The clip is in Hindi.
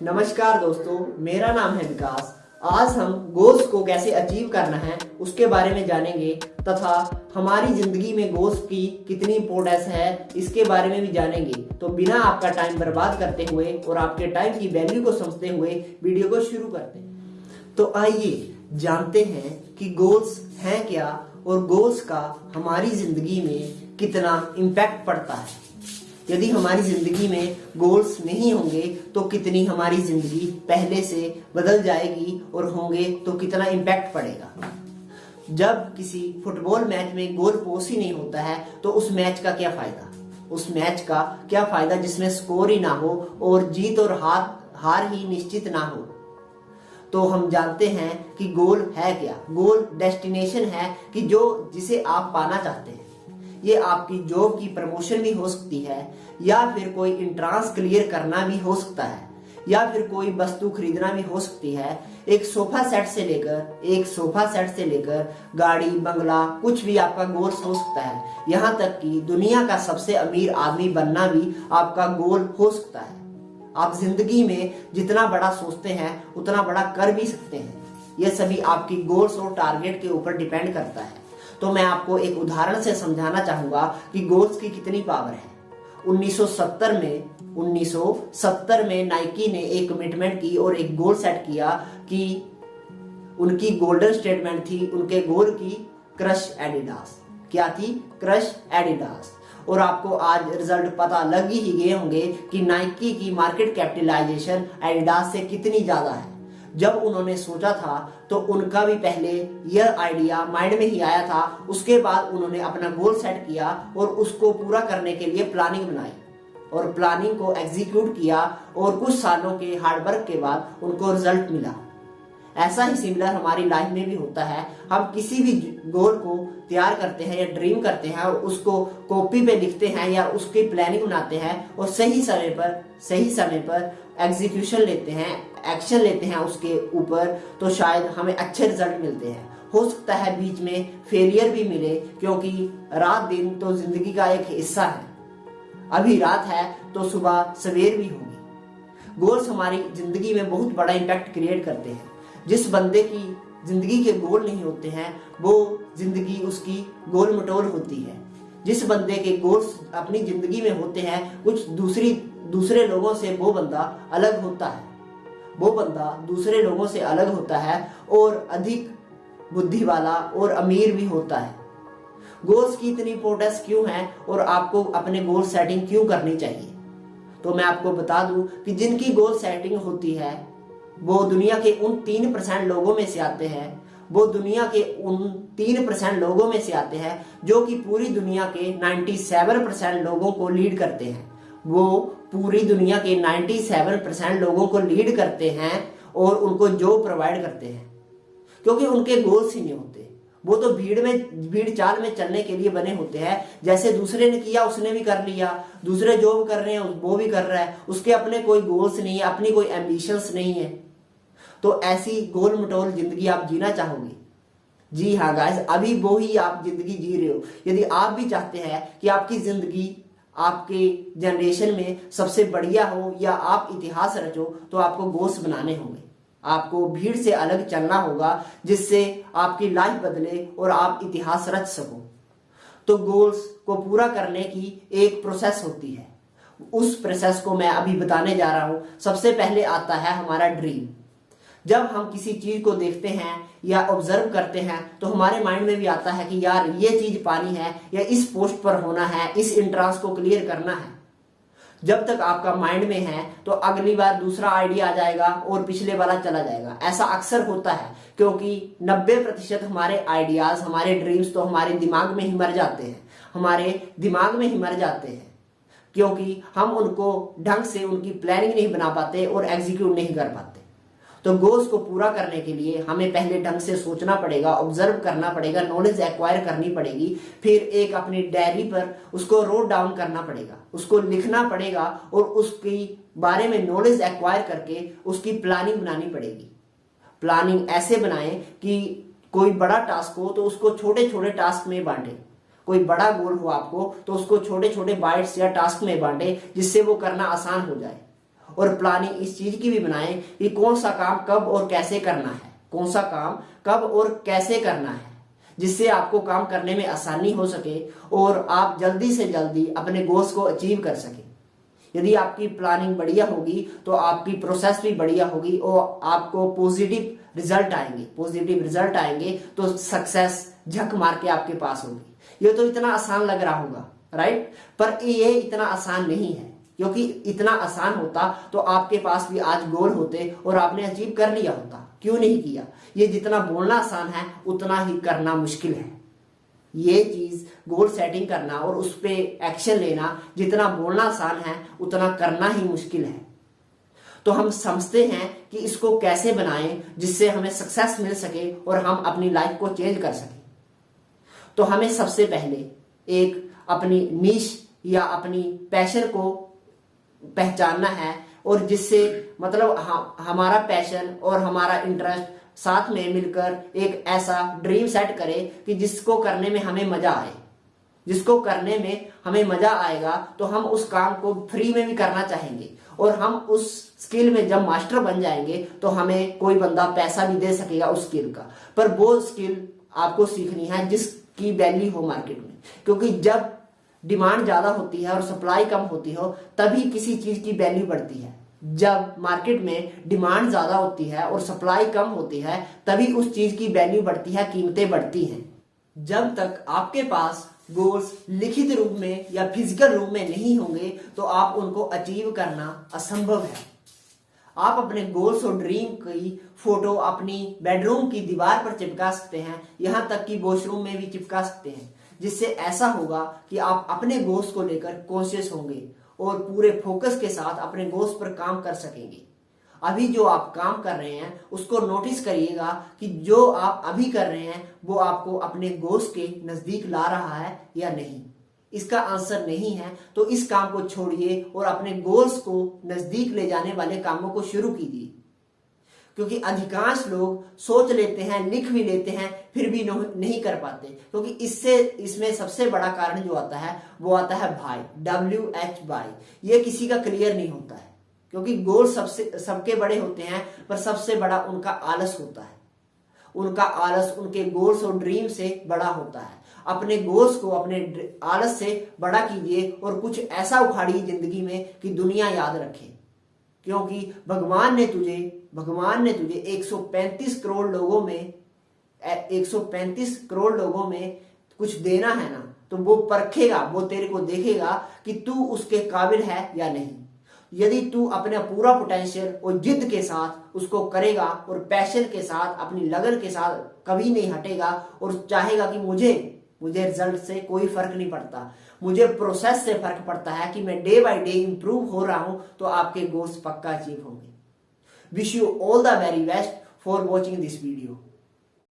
नमस्कार दोस्तों, मेरा नाम है विकास। आज हम गोल्स को कैसे अचीव करना है उसके बारे में जानेंगे तथा हमारी जिंदगी में गोल्स की कितनी इंपॉर्टेंस है इसके बारे में भी जानेंगे। तो बिना आपका टाइम बर्बाद करते हुए और आपके टाइम की वैल्यू को समझते हुए वीडियो को शुरू करते हैं। तो आइए जानते हैं कि गोल्स हैं क्या और गोल्स का हमारी जिंदगी में कितना इम्पैक्ट पड़ता है। यदि हमारी जिंदगी में गोल्स नहीं होंगे तो कितनी हमारी जिंदगी पहले से बदल जाएगी और होंगे तो कितना इम्पैक्ट पड़ेगा। जब किसी फुटबॉल मैच में गोल पोस्ट ही नहीं होता है तो उस मैच का क्या फायदा। उस मैच का क्या फायदा जिसमें स्कोर ही ना हो और जीत और हार ही निश्चित ना हो। तो हम जानते हैं कि गोल है क्या। गोल डेस्टिनेशन है कि जिसे आप पाना चाहते हैं। ये आपकी जॉब की प्रमोशन भी हो सकती है, या फिर कोई एंट्रेंस क्लियर करना भी हो सकता है, या फिर कोई वस्तु खरीदना भी हो सकती है। एक सोफा सेट से लेकर गाड़ी बंगला कुछ भी आपका गोल हो सकता है। यहाँ तक कि दुनिया का सबसे अमीर आदमी बनना भी आपका गोल हो सकता है। आप जिंदगी में जितना बड़ा सोचते हैं उतना बड़ा कर भी सकते हैं। यह सभी आपकी गोल्स और टारगेट के ऊपर डिपेंड करता है। तो मैं आपको एक उदाहरण से समझाना चाहूंगा कि गोल्स की कितनी पावर है। 1970 में नाइकी ने एक कमिटमेंट की और एक गोल सेट किया कि उनकी गोल्डन स्टेटमेंट थी उनके गोल की, क्रश एडिडास। क्या थी? Crush Adidas. और आपको आज रिजल्ट पता लग ही गए होंगे कि नाइकी की मार्केट कैपिटलाइजेशन एडिडास से कितनी ज्यादा है। जब उन्होंने सोचा था तो उनका भी पहले यह आइडिया माइंड में ही आया था। उसके बाद उन्होंने अपना गोल सेट किया और उसको पूरा करने के लिए प्लानिंग बनाई और प्लानिंग को एग्जीक्यूट किया और कुछ सालों के हार्डवर्क के बाद उनको रिजल्ट मिला। ऐसा ही सिमिलर हमारी लाइफ में भी होता है। हम किसी भी गोल को तैयार करते हैं या ड्रीम करते हैं और उसको कॉपी पे लिखते हैं या उसकी प्लानिंग बनाते हैं और सही समय पर एग्जीक्यूशन लेते हैं, एक्शन लेते हैं उसके ऊपर, तो शायद हमें अच्छे रिजल्ट मिलते हैं। हो सकता है बीच में फेलियर भी मिले, क्योंकि रात दिन तो जिंदगी का एक हिस्सा है। अभी रात है तो सुबह सवेर भी होगी। गोल्स हमारी जिंदगी में बहुत बड़ा इम्पैक्ट क्रिएट करते हैं। जिस बंदे की जिंदगी के गोल नहीं होते हैं वो जिंदगी उसकी गोल मटोल होती है। जिस बंदे के गोल्स अपनी जिंदगी में होते हैं कुछ दूसरे लोगों से वो बंदा अलग होता है। वो बंदा दूसरे लोगों से अलग होता है और अधिक बुद्धि वाला और अमीर भी होता है। गोल्स की इतनी इंपॉर्टेंस क्यों है और आपको अपने गोल सेटिंग क्यों करनी चाहिए, तो मैं आपको बता दूं कि जिनकी गोल सेटिंग होती है वो दुनिया के उन 3% लोगों में से आते हैं। वो दुनिया के उन 3% लोगों में से आते हैं जो कि पूरी दुनिया के 97% लोगों को लीड करते हैं। वो पूरी दुनिया के 97% लोगों को लीड करते हैं और उनको जॉब प्रोवाइड करते हैं, क्योंकि उनके गोल्स ही नहीं होते। वो तो भीड़ चाल में चलने के लिए बने होते हैं। जैसे दूसरे ने किया उसने भी कर लिया, दूसरे जॉब कर रहे हैं वो भी कर रहा है, उसके अपने कोई गोल्स नहीं है, अपनी कोई एम्बिशंस नहीं है। तो ऐसी गोल मटोल जिंदगी आप जीना चाहोगे? जी हाँ गाइस, अभी वो ही आप जिंदगी जी रहे हो। यदि आप भी चाहते हैं कि आपकी जिंदगी आपके जनरेशन में सबसे बढ़िया हो या आप इतिहास रचो, तो आपको गोल्स बनाने होंगे। आपको भीड़ से अलग चलना होगा जिससे आपकी लाइफ बदले और आप इतिहास रच सको। तो गोल्स को पूरा करने की एक प्रोसेस होती है। उस प्रोसेस को मैं अभी बताने जा रहा हूं। सबसे पहले आता है हमारा ड्रीम। जब हम किसी चीज को देखते हैं या ऑब्जर्व करते हैं तो हमारे माइंड में भी आता है कि यार ये चीज पानी है या इस पोस्ट पर होना है, इस एंट्रेंस को क्लियर करना है। जब तक आपका माइंड में है तो अगली बार दूसरा आइडिया आ जाएगा और पिछले वाला चला जाएगा। ऐसा अक्सर होता है क्योंकि 90% हमारे आइडियाज, हमारे ड्रीम्स तो हमारे दिमाग में ही मर जाते हैं। क्योंकि हम उनको ढंग से उनकी प्लानिंग नहीं बना पाते और एग्जीक्यूट नहीं कर पाते। तो गोल्स को पूरा करने के लिए हमें पहले ढंग से सोचना पड़ेगा, ऑब्जर्व करना पड़ेगा, नॉलेज एक्वायर करनी पड़ेगी। फिर एक अपनी डायरी पर उसको नोट डाउन करना पड़ेगा, उसको लिखना पड़ेगा और उसके बारे में नॉलेज एक्वायर करके उसकी प्लानिंग बनानी पड़ेगी। प्लानिंग ऐसे बनाएं कि कोई बड़ा टास्क हो तो उसको छोटे छोटे टास्क में बांटे। कोई बड़ा गोल हो आपको तो उसको छोटे छोटे बाइट्स या टास्क में बांटे जिससे वो करना आसान हो जाए। और प्लानिंग इस चीज की भी बनाएं कि कौन सा काम कब और कैसे करना है, कौन सा काम कब और कैसे करना है, जिससे आपको काम करने में आसानी हो सके और आप जल्दी से जल्दी अपने गोल्स को अचीव कर सकें। यदि आपकी प्लानिंग बढ़िया होगी तो आपकी प्रोसेस भी बढ़िया होगी और आपको पॉजिटिव रिजल्ट आएंगे। पॉजिटिव रिजल्ट आएंगे तो सक्सेस झक मार के आपके पास होगी। ये तो इतना आसान लग रहा होगा, राइट? पर ये इतना आसान नहीं है, क्योंकि इतना आसान होता तो आपके पास भी आज गोल होते और आपने अचीव कर लिया होता। क्यों नहीं किया? ये जितना बोलना आसान है उतना ही करना मुश्किल है। ये चीज गोल सेटिंग करना और उस पे एक्शन लेना जितना बोलना आसान है उतना करना ही मुश्किल है। तो हम समझते हैं कि इसको कैसे बनाएं जिससे हमें सक्सेस मिल सके और हम अपनी लाइफ को चेंज कर सकें। तो हमें सबसे पहले एक अपनी नीश या अपनी पैशन को पहचानना है, और जिससे मतलब हमारा पैशन और हमारा इंटरेस्ट साथ में मिलकर एक ऐसा ड्रीम सेट करे कि जिसको करने में हमें मजा आए। जिसको करने में हमें मजा आएगा तो हम उस काम को फ्री में भी करना चाहेंगे, और हम उस स्किल में जब मास्टर बन जाएंगे तो हमें कोई बंदा पैसा भी दे सकेगा उस स्किल का। पर वो स्किल आपको सीखनी है जिसकी वैल्यू हो मार्केट में, क्योंकि जब डिमांड ज्यादा होती है और सप्लाई कम होती हो तभी किसी चीज की वैल्यू बढ़ती है। जब मार्केट में डिमांड ज्यादा होती है और सप्लाई कम होती है तभी उस चीज की वैल्यू बढ़ती है, कीमतें बढ़ती हैं। जब तक आपके पास गोल्स लिखित रूप में या फिजिकल रूप में नहीं होंगे तो आप उनको अचीव करना असंभव है। आप अपने गोल्स और ड्रीम की फोटो अपनी बेडरूम की दीवार पर चिपका सकते हैं, यहां तक कि वॉशरूम में भी चिपका सकते हैं, जिससे ऐसा होगा कि आप अपने गोल्स को लेकर कॉन्शियस होंगे और पूरे फोकस के साथ अपने गोल्स पर काम कर सकेंगे। अभी जो आप काम कर रहे हैं उसको नोटिस करिएगा कि जो आप अभी कर रहे हैं वो आपको अपने गोल्स के नजदीक ला रहा है या नहीं। इसका आंसर नहीं है तो इस काम को छोड़िए और अपने गोल्स को नजदीक ले जाने वाले कामों को शुरू कीजिए। क्योंकि अधिकांश लोग सोच लेते हैं, लिख भी लेते हैं, फिर भी नहीं कर पाते, क्योंकि इसमें सबसे बड़ा कारण जो आता है वो आता है भाई, WH भाई। ये किसी का क्लियर नहीं होता है, क्योंकि गोल सबके बड़े होते हैं पर सबसे बड़ा उनका आलस होता है। उनका आलस उनके गोल्स और ड्रीम से बड़ा होता है। अपने गोल्स को अपने आलस से बड़ा कीजिए और कुछ ऐसा उखाड़िए जिंदगी में कि दुनिया याद रखे। क्योंकि भगवान ने तुझे 135 करोड़ लोगों में कुछ देना है ना, तो वो परखेगा, वो तेरे को देखेगा कि तू उसके काबिल है या नहीं। यदि तू अपना पूरा पोटेंशियल और जिद के साथ उसको करेगा और पैशन के साथ अपनी लगन के साथ कभी नहीं हटेगा और चाहेगा कि मुझे रिजल्ट से कोई फर्क नहीं पड़ता, मुझे प्रोसेस से फर्क पड़ता है कि मैं डे बाय डे इंप्रूव हो रहा हूं, तो आपके गोल्स पक्का अचीव होंगे। Wish you all the very best for watching this video.